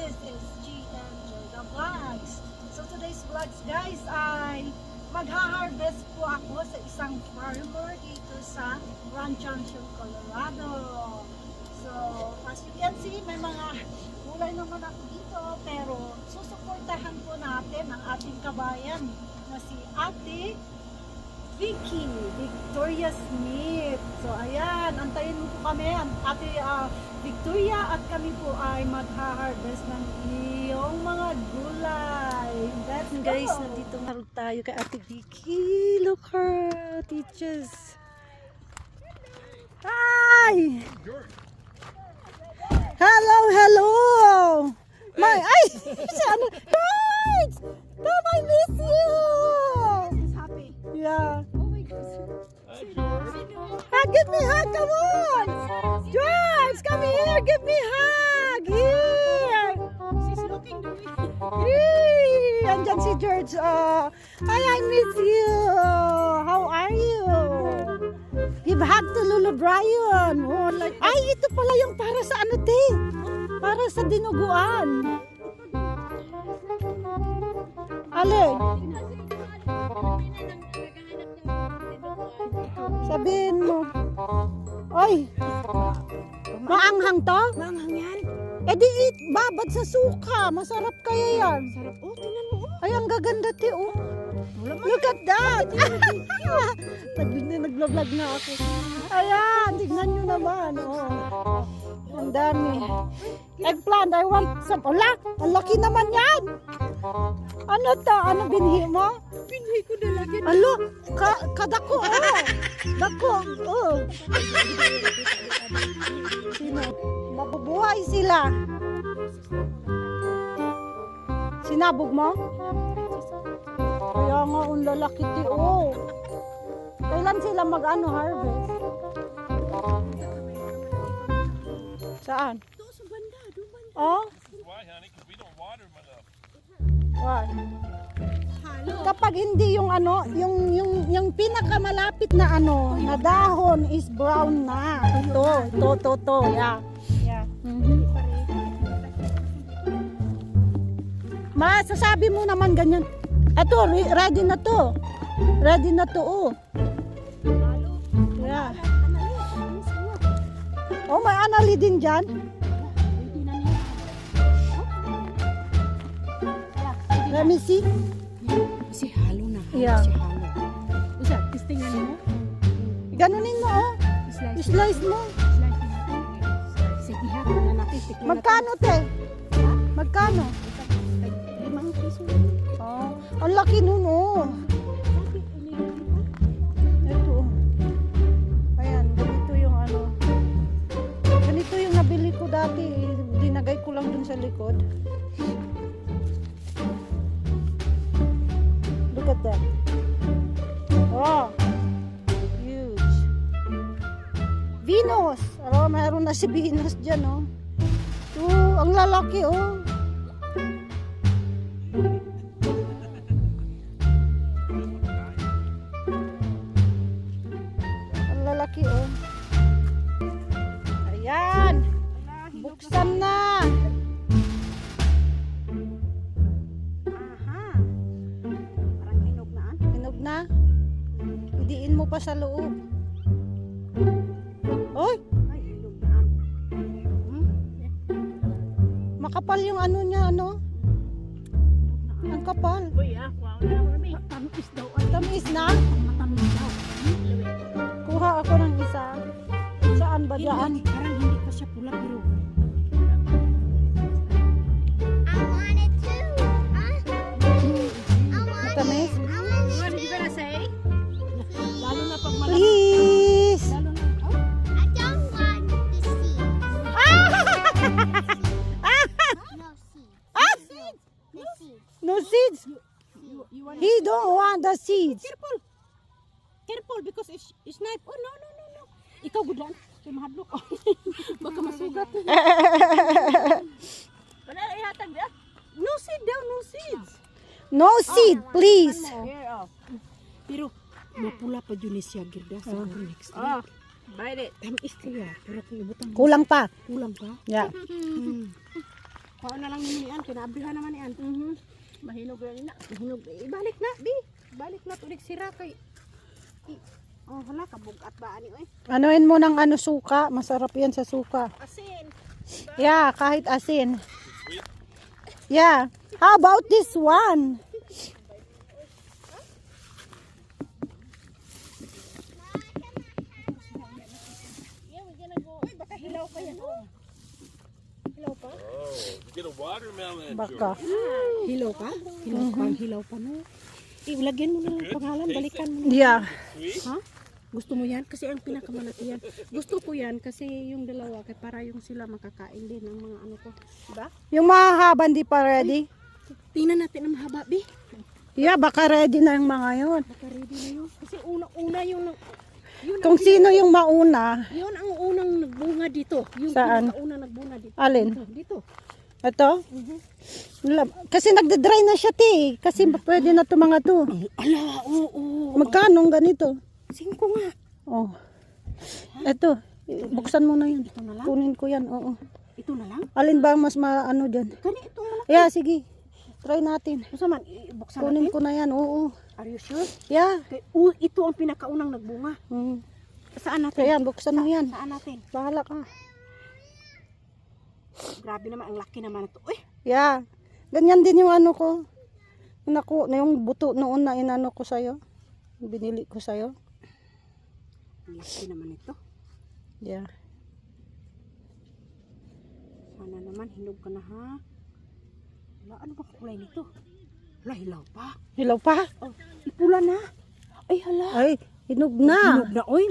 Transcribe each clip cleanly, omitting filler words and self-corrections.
This is GM Joga Vlogs. So today's vlogs guys ay magha-harvest po ako sa isang farmer dito sa Grand Junction, Colorado. So as you can see, may mga gulay naman ako dito, pero susuportahan po natin ang ating kabayan na si Ate Vicky Victoria Smith. So ayan, antayin mo po kami, Ate Victoria, at kami po ay magha-harvest ng iyong mga gulay. Let's go! Guys, nandito nga tayo kay Ate Vicky. Look her, teachers. Hi! Hello, hello! My, ay! Ano? Guys! Mom, I miss you! She's happy. Yeah. Oh my goodness. Give me a hug, come on! George, come here, give me a hug! Here! She's looking to me. Hey, andyan si George. Hi, I miss you. How are you? Give hug to Lulu Brian. Oh, like, ay, ito pala yung para sa ano, te? Para sa dinuguan. Alin? Sabihin mo. Oy, maanghang to? Manghang yan. Eh di babad sa suka. Masarap kaya yan. Sarap. Oh, tingnan mo. Ay, ang gaganda, te, oh. Look at that! Nag-vlog na ako. Ayan, tignan nyo naman, oh. Ang dami. Eggplant, I want some. Ala, ang laki naman yan! Ano to? Ano binhi mo? Pinhi ko na lagi. Alo, kadako, oh. Dako, oh. Sino? Mabubuhay sila. Sinabog mo? Kaya nga, ang lalaki ti, oh. Kailan sila mag-ano harvest? Saan? Doon sa banda, doon banda. Oh? Why, honey? Because we don't water them enough. Why? Halo. Kapag hindi yung ano, yung pinakamalapit na ano, na dahon is brown na. To. Yeah. Yeah. Mhm. Masasabi mo naman ganyan. Ito, ready na to. Ready na to, oh. Halo. Yeah. Oh, may anali din dyan. Let me see. Si halo na. Yeah. Si halo. Usa, testingan mo. Ganunin mo, oh. Slice mo. Sige ha, na natin. Magkano, te? Magkano? 5 piso. Oh, ang laki nun, oh. Ito, oh. Ayan, ganito yung ano. Ganito yung nabili ko dati. Dinagay ko lang dun sa likod. Look at that. Oh, huge. Venus. Oh, mayroon na si Venus dyan, oh. Ang lalaki, oh. Ang lalaki, oh. Ayan. Buksan na. Aha. Parang hinog na. Hinog na. Idiin mo pa sa loob. Oy, Ay, hinog na. makapal yung ano niya, ano? Ang kapal. Uy, wow na kami. Tamis daw. Ay, Tamis na. matamis daw. Kuha ako ng isa. Saan ba dyan? Parang hindi pa siya pula pero Matamis? what did you gonna say? Lalo na pag malaki. Please. Lalo na. Oh, I don't want the seeds. No seeds. No No seeds. seeds. you want He don't want the seeds. careful. Careful because it's knife. Oh no. Ikaw gudan. Kay mahadlok. Baka masugat. Wala ihatag dia. No seed daw, no seeds. No seed, please. Here, oh. Pero mapula pa yun siya girda sa next week. Bite it. Tamis kaya. Pero kung ibutang Kulang pa. kulang pa. Yeah. Kuha na lang ni Ian, kinaabrihan naman ni Ian. Mahinog rin na. Mahinog. Ibalik na, Bi. Balik na tulig sira kay. Oh, hala, kabugat ba ani oy? Anuin mo ng ano suka, masarap 'yan sa suka. Asin. Yeah, kahit asin. Yeah. How about this one? Yeah, we're gonna go. Uy, baka hilaw pa yan. Oh. Hilaw pa? Oh, get a watermelon. Baka. Hilaw pa? Hilaw pa no? Ilagyan mo na ng pangalan, balikan mo. Yeah. Sweet? Ha? Gusto mo yan? Kasi ang pinakamalaki yan. Gusto ko yan kasi yung dalawa, kaya para yung sila makakain din ng mga ano ko. Diba? Yung mahaba hindi pa ready. Tingnan natin ang mahaba, Bi. Yeah, baka ready na yung mga yun. Baka ready na yun. Kasi una yung yun Kung sino yung mauna, yun ang unang nagbunga dito. Yung Saan? pinakaunang nagbunga dito. alin? Dito. Ito? Kasi nagda-dry na siya, ti. Kasi pwede na ito mga to. Ala, oo. Magkano ang ganito? 5 nga. Oh. Ito. Buksan mo na yun. Ito na lang? Kunin ko yan, oo. Ito na lang? Alin ba ang mas maano dyan? Ganito na lang. Yeah, sige. Try natin. Gusto man, ibuksan Kunin natin? ko na yan, oo. Are you sure? Yeah. Kay, ito ang pinakaunang nagbunga. Saan natin? Kaya buksan mo yan. Saan natin? Bahala ka. Grabe naman, ang laki naman ito. Uy! Yeah. Ganyan din yung ano ko. Yung buto noon na inano ko sa'yo. Binili ko sa'yo. Ang laki naman ito. Yeah. Sana naman, hinog ka na ha. Wala, ano ba kulay nito? Wala, hilaw pa. Hilaw pa? Oh, ipula na. Ay, hala. Ay, hinog na. Hinog na, oy.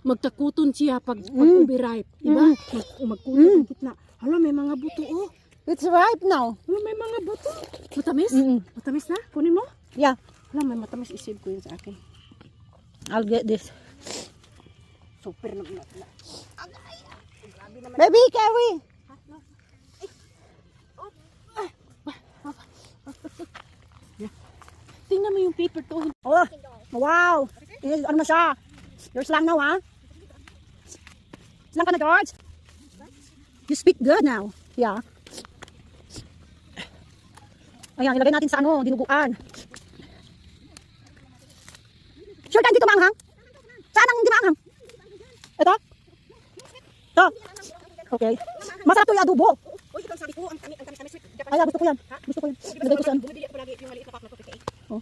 Magkakuton siya pag overripe. Diba? Magkuton ang gitna. Hala, may mga buto, oh. It's ripe now. Hala, may mga buto. Matamis? Matamis na? Kunin mo? Yeah. Hala, may matamis. Isave ko yun sa akin. I'll get this. Super naman. Baby, carry. Tingnan mo yung paper to. Oh, wow. Ano na siya? Yours lang now, ha? Lang ka na, George? You speak good now. Yeah. Ayan, ilagay natin sa ano, dinuguan. Sure ka, hindi ito maanghang? Saan ang hindi maanghang? Ito? Ito? Okay. Masarap to yung adobo. Uy, ikaw sabi ko, ang tamis sweet. Ay, gusto ko yan. Gusto ko yan. Ilagay ko saan. Bumibili ako palagi yung maliit na pack na 58. Oh.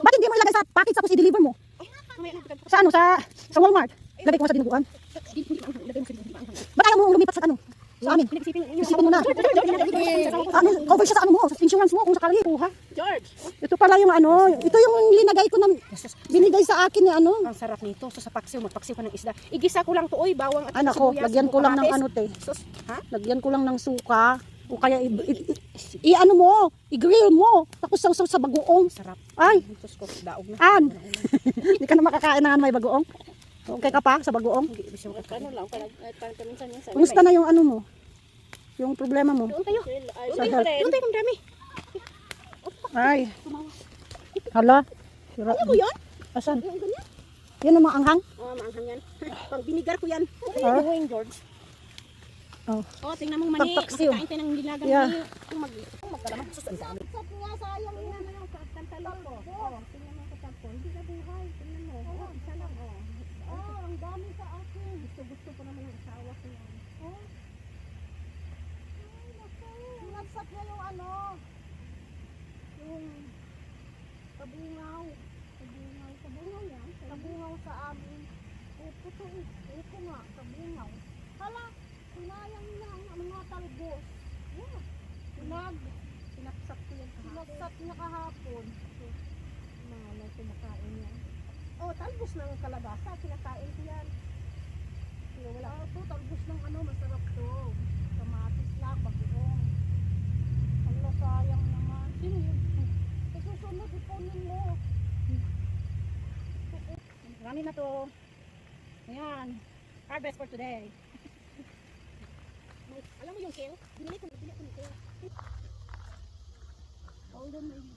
Ba't hindi mo ilagay sa package tapos i-deliver mo? Ay, mamaya na. Sa ano? Sa Walmart? Ilagay ko nga sa dinuguan. Ba't ayaw mo lumipat sa ano? Sa amin? Isipin mo na. Ano, cover siya sa ano mo, sa insurance mo kung sakali. George! Ito pala yung ano, ito yung linagay ko na binigay sa akin ni ano. Ang sarap nito. So sa paksiw, magpaksiw ka ng isda. Igisa ko lang to, oy, bawang at Anak ko, sibuyas, lagyan ko lang ng kamatis. ano te. Sus, ha? Lagyan ko lang ng suka. O kaya i-ano mo, i-grill mo. Tapos sa bagoong. Sarap. Ay, Sus ko, daog na. An. Hindi ka na makakain ng may bagoong. Okay ka pa sa bagoong? Ano lang, paminsan yan sa... Kumusta na yung ano mo? Yung problema mo? Doon tayo. Sa health. Doon tayo, dami. Ay. Hala. Sira. Ano yun? Asan? Yan ang maanghang? Oh, maanghang yan. Pang binigar ko yan. Ah. Ano yung George? Oh. Oh, tingnan mo mani. Pagpaksiw. Makakain tayo ng nilagang Yeah. mani. Magkalamang sus, ang dami. Sa puwa sayang yun na lang sa tantalon ko. Tingnan mo katampo. Hindi na buhay. Tingnan mo. Oh, isa lang. Oh, ang dami sa akin. Gusto ko naman ng asawa ko yan. Oh. Ay, naku. Sinagsak niya yung ano. Yung kabungaw. Kabungaw yan. Kabungaw sa amin. Opo to eh. Opo nga, kabungaw. Hala, sinayang niya ang mga talbos. Yeah. Sinaksak ko yan kahapon. Sinaksak niya kahapon. Mga kumakain yan. Oh, talbos ng kalabasa. Kinakain ko yan. Pero wala. Ito, talbos ng ano, masarap to. Kamatis lang, bagoong. Ang sayang naman. Sino yun? Susunod, ipunin mo. Marami na to. Ayan. Harvest for today. Alam mo yung kale? Binili ko ng kale. Hold on, maybe.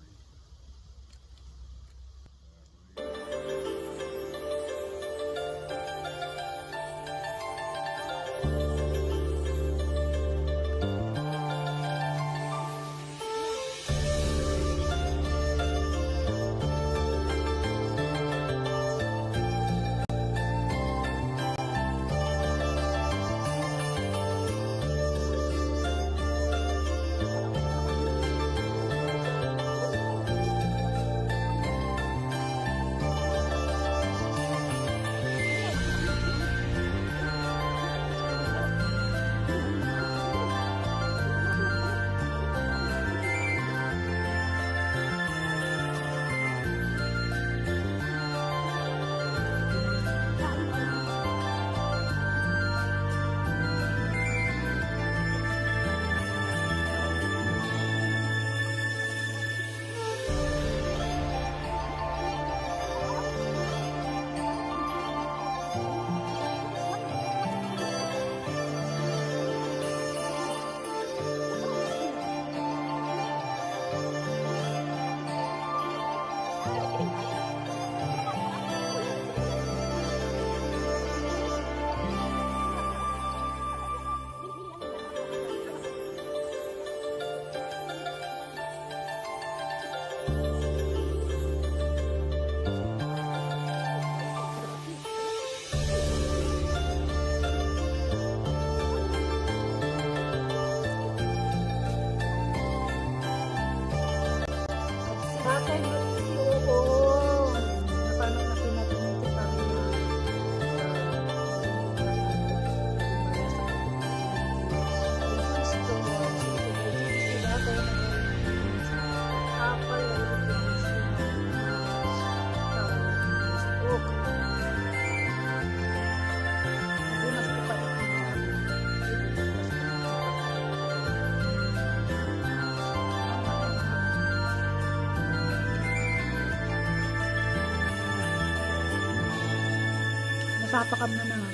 Nagpapakam na naman.